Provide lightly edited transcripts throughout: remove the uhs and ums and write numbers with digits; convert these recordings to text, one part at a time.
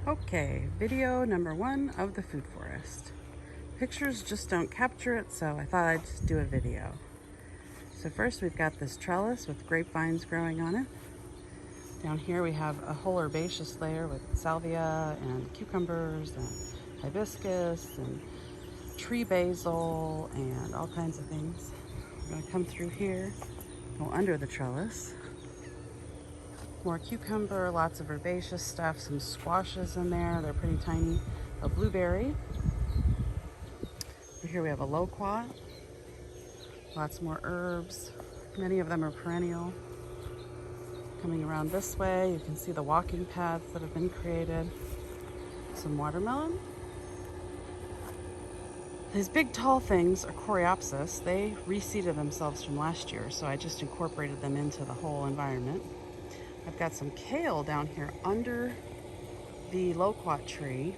Okay, video number 1 of the food forest. Pictures just don't capture it, so I thought I'd just do a video. So first we've got this trellis with grapevines growing on it. Down here we have a whole herbaceous layer with salvia and cucumbers and hibiscus and tree basil and all kinds of things. We're going to come through here, go under the trellis. More cucumber, lots of herbaceous stuff, some squashes in there, they're pretty tiny. A blueberry. Over here we have a loquat. Lots more herbs. Many of them are perennial. Coming around this way, you can see the walking paths that have been created. Some watermelon. These big tall things are coreopsis. They reseeded themselves from last year, so I just incorporated them into the whole environment. I've got some kale down here under the loquat tree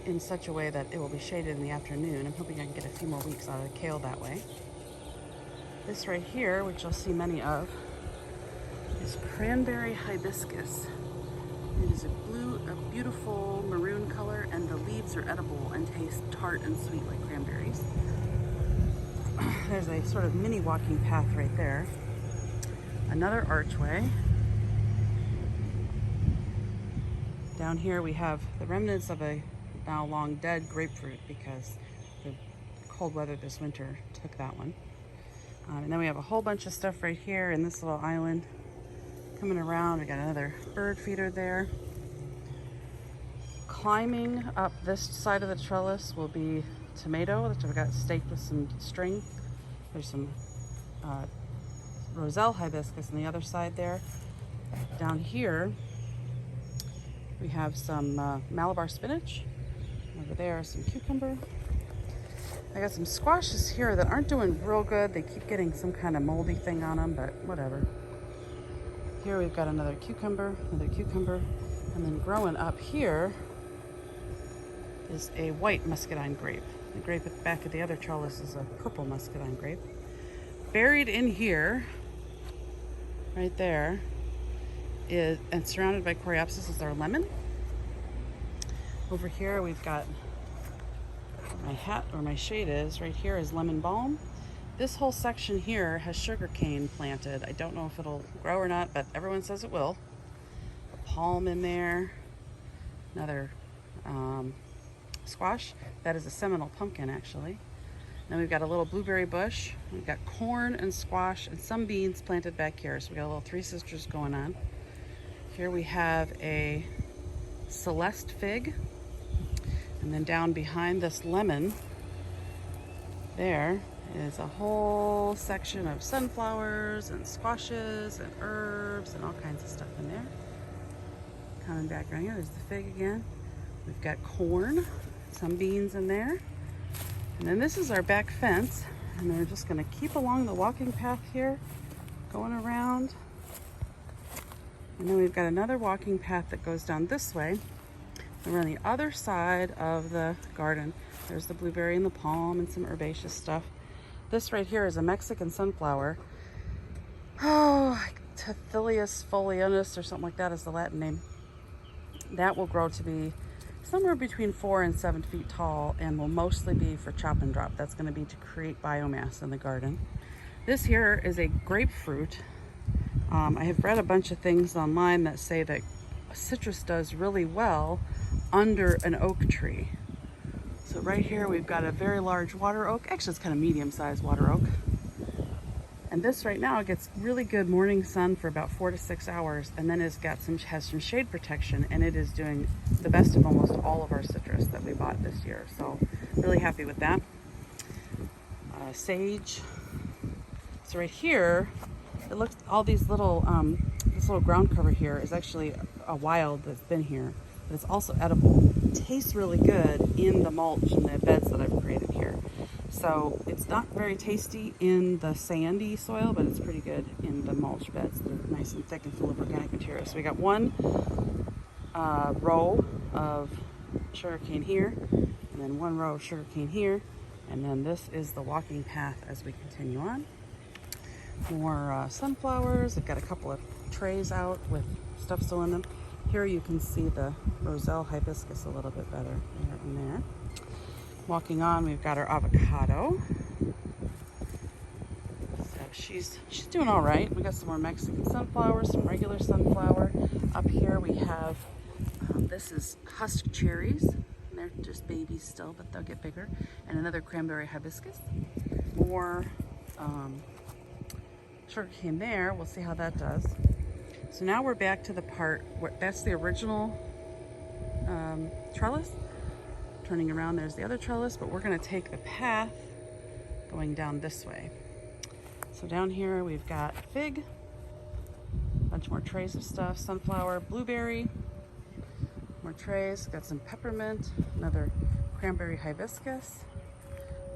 in such a way that it will be shaded in the afternoon. I'm hoping I can get a few more weeks out of the kale that way. This right here, which you'll see many of, is cranberry hibiscus. It is a beautiful maroon color, and the leaves are edible and taste tart and sweet like cranberries. There's a sort of mini walking path right there. Another archway. Down here we have the remnants of a now long dead grapefruit because the cold weather this winter took that one. And then we have a whole bunch of stuff right here in this little island. Coming around, we got another bird feeder there. Climbing up this side of the trellis will be tomato, which I've got staked with some string. There's some roselle hibiscus on the other side there. Down here, we have some Malabar spinach. Over there, some cucumber. I got some squashes here that aren't doing real good. They keep getting some kind of moldy thing on them, but whatever. Here we've got another cucumber, and then growing up here is a white muscadine grape. The grape at the back of the other trellis is a purple muscadine grape. Buried in here, right there, is, and surrounded by coreopsis, is our lemon. Over here we've got my hat, or my shade is, right here is lemon balm. This whole section here has sugarcane planted. I don't know if it'll grow or not, but everyone says it will. A palm in there, another squash. That is a Seminole pumpkin, actually. Then we've got a little blueberry bush. We've got corn and squash and some beans planted back here. So we got a little Three Sisters going on. Here we have a Celeste fig. And then down behind this lemon, there is a whole section of sunflowers and squashes and herbs and all kinds of stuff in there. Coming back around here, there's the fig again. We've got corn, some beans in there. And then this is our back fence, and they're just gonna keep along the walking path here, going around. And then we've got another walking path that goes down this way. And we're on the other side of the garden. There's the blueberry and the palm and some herbaceous stuff. This right here is a Mexican sunflower. Oh, Tithilius folianus or something like that is the Latin name. That will grow to be somewhere between 4 and 7 feet tall and will mostly be for chop and drop. That's going to be to create biomass in the garden. This here is a grapefruit. I have read a bunch of things online that say that citrus does really well under an oak tree. So right here we've got a very large water oak. Actually, it's kind of medium-sized water oak. And this right now gets really good morning sun for about 4 to 6 hours, and then has some shade protection, and it is doing the best of almost all of our citrus that we bought this year. So really happy with that. Sage. So right here, it looks all these little this little ground cover here is actually a wild that's been here, but it's also edible. It tastes really good in the mulch and the beds that I've created here. So it's not very tasty in the sandy soil, but it's pretty good in the mulch beds that are nice and thick and full of organic material. So we got one row of sugarcane here, and then one row of sugarcane here, and then this is the walking path as we continue on. More sunflowers. I've got a couple of trays out with stuff still in them. Here you can see the roselle hibiscus a little bit better right in there. Walking on, we've got our avocado. So she's doing all right. We got some more Mexican sunflower, some regular sunflower. Up here we have, this is husk cherries. They're just babies still, but they'll get bigger. And another cranberry hibiscus. More sugarcane there. We'll see how that does. So now we're back to the part where that's the original trellis. Turning around, there's the other trellis, but we're going to take the path going down this way. So down here we've got fig, a bunch more trays of stuff, sunflower, blueberry, more trays, got some peppermint, another cranberry hibiscus,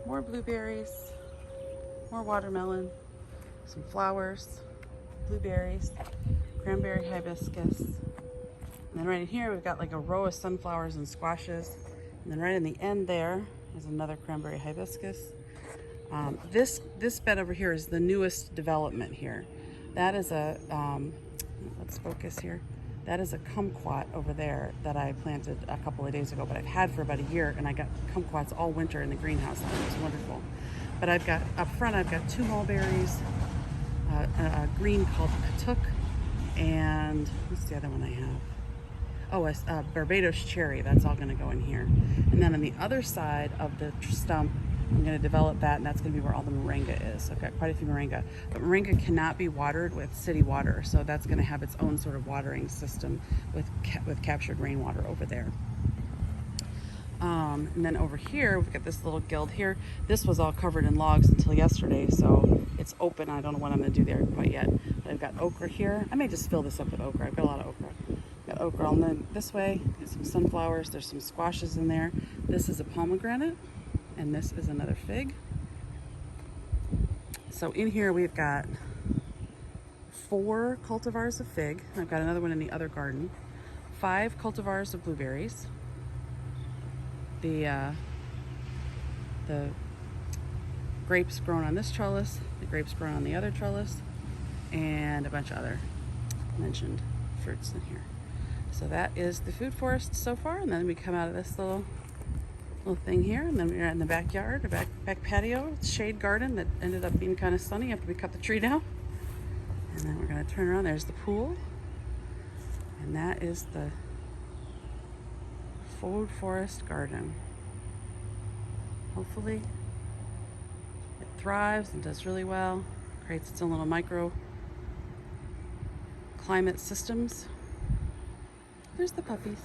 more blueberries, more watermelon, some flowers, blueberries, cranberry hibiscus, and then right in here we've got like a row of sunflowers and squashes, and then right in the end there is another cranberry hibiscus. This bed over here is the newest development here. That is a, let's focus here. That is a kumquat over there that I planted a couple of days ago, but I've had for about a year, and I got kumquats all winter in the greenhouse. It was wonderful. But I've got, up front, I've got two mulberries, a green called Katuk, and what's the other one I have? Oh, a Barbados cherry. That's all gonna go in here. And then on the other side of the stump, I'm going to develop that, and that's going to be where all the moringa is. So I've got quite a few moringa. But moringa cannot be watered with city water, so that's going to have its own sort of watering system with captured rainwater over there. And then over here, we've got this little guild here. This was all covered in logs until yesterday, so it's open. I don't know what I'm going to do there quite yet. But I've got okra here. I may just fill this up with okra. I've got a lot of okra. Got okra on the, this way. Got some sunflowers. There's some squashes in there. This is a pomegranate. And this is another fig. So in here we've got 4 cultivars of fig. I've got another one in the other garden. 5 cultivars of blueberries. The grapes grown on this trellis, the grapes grown on the other trellis, and a bunch of other mentioned fruits in here. So that is the food forest so far, and then we come out of this little thing here, and then we're in the backyard, a back patio, shade garden that ended up being kind of sunny after we cut the tree down. And then we're going to turn around. There's the pool, and that is the food forest garden. Hopefully it thrives and does really well, creates its own little micro climate systems. There's the puppies.